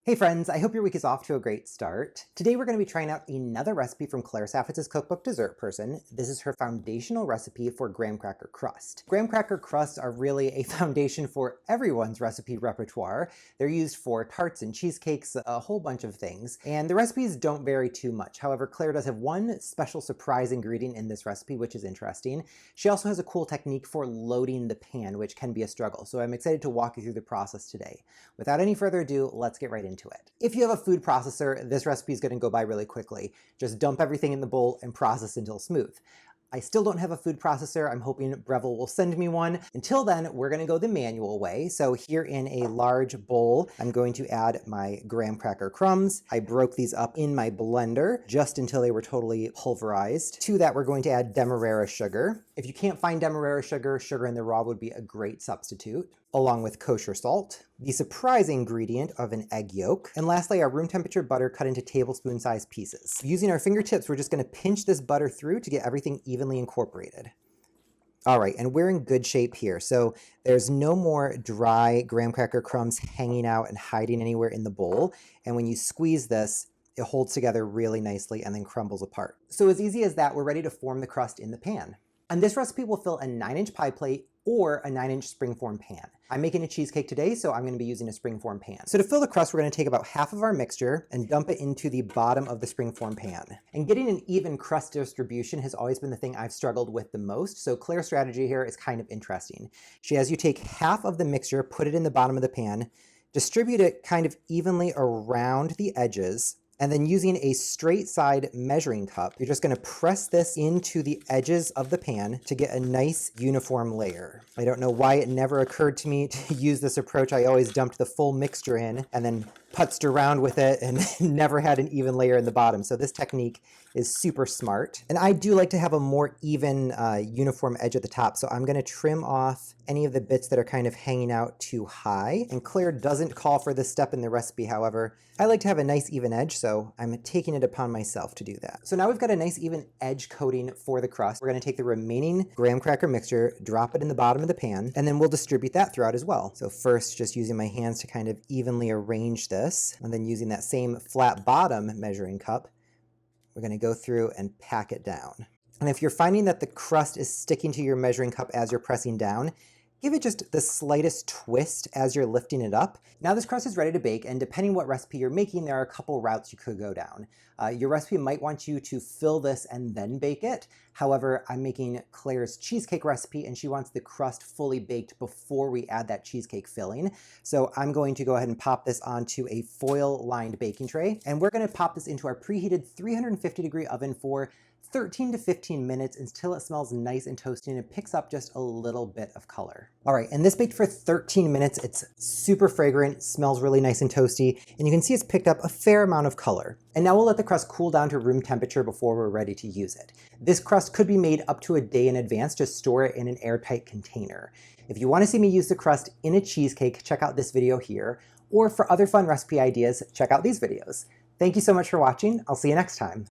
Hey friends, I hope your week is off to a great start. Today we're going to be trying out another recipe from Claire Saffitz's cookbook Dessert Person. This is her foundational recipe for Graham Cracker Crust. Graham Cracker Crusts are really a foundation for everyone's recipe repertoire. They're used for tarts and cheesecakes, a whole bunch of things, and the recipes don't vary too much. However, Claire does have one special surprise ingredient in this recipe, which is interesting. She also has a cool technique for loading the pan, which can be a struggle, so I'm excited to walk you through the process today. Without any further ado, let's get right into it. If you have a food processor, this recipe is going to go by really quickly. Just dump everything in the bowl and process until smooth. I still don't have a food processor. I'm hoping Breville will send me one. Until then, we're going to go the manual way. So here in a large bowl, I'm going to add my graham cracker crumbs. I broke these up in my blender just until they were totally pulverized. To that, we're going to add Demerara sugar. If you can't find Demerara sugar, sugar in the raw would be a great substitute, along with kosher salt, the surprise ingredient of an egg yolk, and lastly, our room temperature butter cut into tablespoon-sized pieces. Using our fingertips, we're just going to pinch this butter through to get everything evenly incorporated. All right, and we're in good shape here. So there's no more dry graham cracker crumbs hanging out and hiding anywhere in the bowl. And when you squeeze this, it holds together really nicely and then crumbles apart. So as easy as that, we're ready to form the crust in the pan. And this recipe will fill a 9-inch pie plate or a 9-inch springform pan. I'm making a cheesecake today, so I'm going to be using a springform pan. So to fill the crust, we're going to take about half of our mixture and dump it into the bottom of the springform pan. And getting an even crust distribution has always been the thing I've struggled with the most, so Claire's strategy here is kind of interesting. She has you take half of the mixture, put it in the bottom of the pan, distribute it kind of evenly around the edges, and then using a straight side measuring cup, you're just going to press this into the edges of the pan to get a nice uniform layer. I don't know why it never occurred to me to use this approach. I always dumped the full mixture in and then putzed around with it and never had an even layer in the bottom. So this technique is super smart. And I do like to have a more even uniform edge at the top. So I'm going to trim off any of the bits that are kind of hanging out too high. And Claire doesn't call for this step in the recipe. However, I like to have a nice even edge, so I'm taking it upon myself to do that. So now we've got a nice even edge coating for the crust. We're going to take the remaining graham cracker mixture, drop it in the bottom of the pan, and then we'll distribute that throughout as well. So first, just using my hands to kind of evenly arrange this, and then using that same flat bottom measuring cup, we're going to go through and pack it down. And if you're finding that the crust is sticking to your measuring cup as you're pressing down, give it just the slightest twist as you're lifting it up. Now this crust is ready to bake, and depending what recipe you're making, there are a couple routes you could go down. Your recipe might want you to fill this and then bake it. However, I'm making Claire's cheesecake recipe, and she wants the crust fully baked before we add that cheesecake filling. So I'm going to go ahead and pop this onto a foil-lined baking tray, and we're going to pop this into our preheated 350-degree oven for 13 to 15 minutes until it smells nice and toasty and it picks up just a little bit of color. All right, and this baked for 13 minutes. It's super fragrant, smells really nice and toasty, and you can see it's picked up a fair amount of color. And now we'll let the crust cool down to room temperature before we're ready to use it. This crust could be made up to a day in advance to store it in an airtight container. If you want to see me use the crust in a cheesecake, check out this video here, or for other fun recipe ideas, check out these videos. Thank you so much for watching. I'll see you next time.